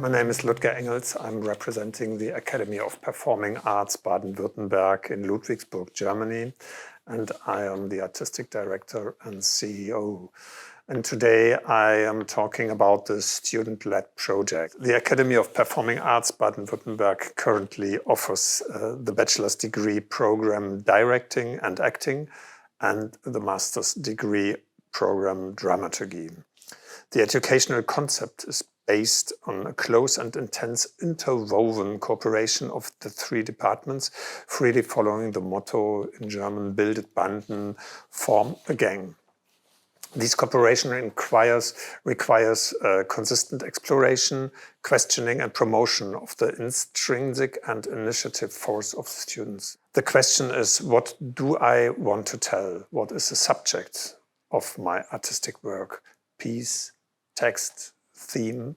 My name is Ludger Engels. I'm representing the Academy of Performing Arts Baden-Württemberg in Ludwigsburg, Germany, and I am the Artistic Director and CEO. And today I am talking about the student-led project. The Academy of Performing Arts Baden-Württemberg currently offers the bachelor's degree program Directing and Acting and the master's degree program Dramaturgy. The educational concept is based on a close and intense interwoven cooperation of the three departments, freely following the motto in German, bildet Banden, form a gang. This cooperation requires consistent exploration, questioning and promotion of the intrinsic and initiative force of the students. The question is, what do I want to tell? What is the subject of my artistic work? Piece, text, theme.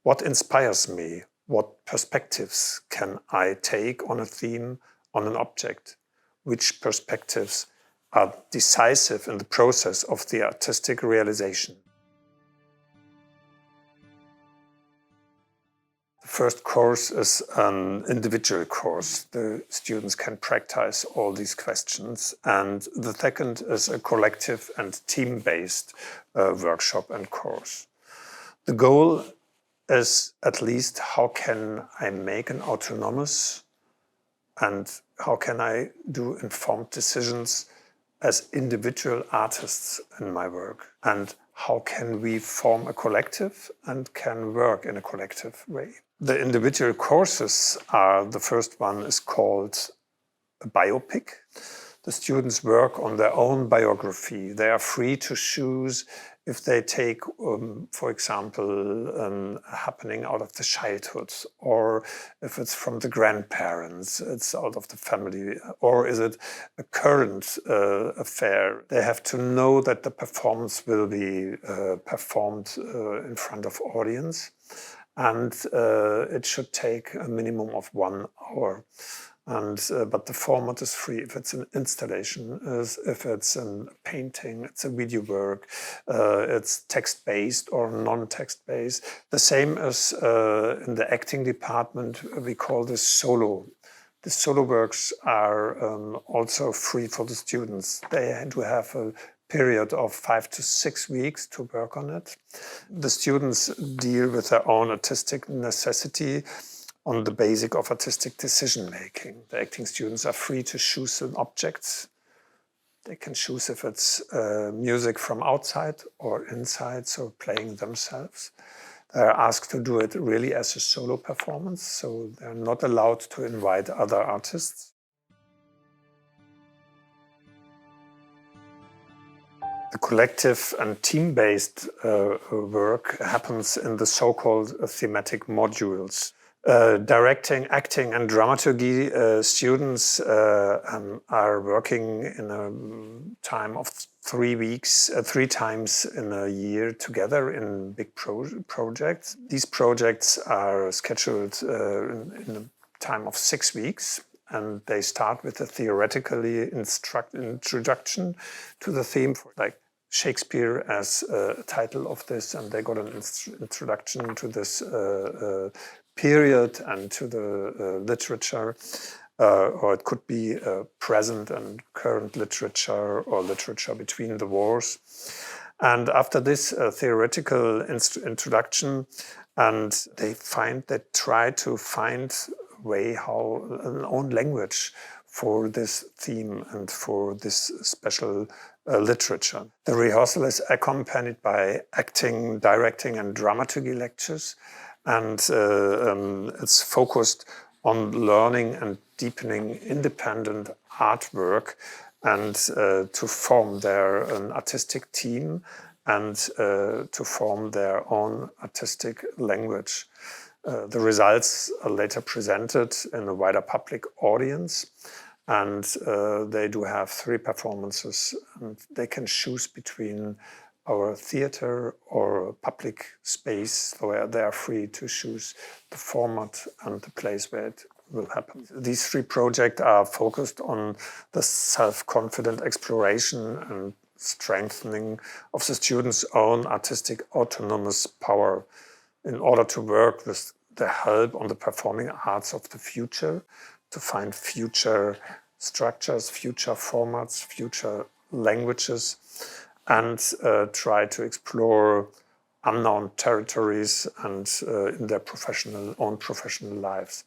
What inspires me? What perspectives can I take on a theme, on an object? Which perspectives are decisive in the process of the artistic realization? The first course is an individual course. The students can practice all these questions. And the second is a collective and team-based workshop and course. The goal is at least how can I make an autonomous and how can I do informed decisions as individual artists in my work, and how can we form a collective and can work in a collective way. The individual courses are, the first one is called a biopic. The students work on their own biography. They are free to choose if they take, for example, a happening out of the childhood, or if it's from the grandparents, it's out of the family, or is it a current affair. They have to know that the performance will be performed in front of audience, and it should take a minimum of 1 hour. But the format is free. If it's an installation, if it's a painting, it's a video work, it's text-based or non-text-based. The same as in the acting department, we call this solo. The solo works are also free for the students. They do have a period of 5 to 6 weeks to work on it. The students deal with their own artistic necessity on the basic of artistic decision-making. The acting students are free to choose an object. They can choose if it's music from outside or inside, so playing themselves. They're asked to do it really as a solo performance, so they're not allowed to invite other artists. The collective and team-based work happens in the so-called thematic modules. Directing, acting and dramaturgy students are working in a time of 3 weeks, 3 times in a year together in big projects. These projects are scheduled in a time of 6 weeks, and they start with a theoretically introduction to the theme, like Shakespeare as a title of this, and they got an introduction to this period and to the literature, or it could be present and current literature or literature between the wars. And after this theoretical introduction, and they try to find a way how an own language for this theme and for this special literature. The rehearsal is accompanied by acting, directing and dramaturgy lectures, and it's focused on learning and deepening independent artwork and to form their artistic team and to form their own artistic language. The results are later presented in a wider public audience, and they do have 3 performances, and they can choose between our theater or public space where they are free to choose the format and the place where it will happen. These 3 projects are focused on the self-confident exploration and strengthening of the students' own artistic autonomous power. in order to work with the help on the performing arts of the future, to find future structures, future formats, future languages, and try to explore unknown territories and in their own professional lives.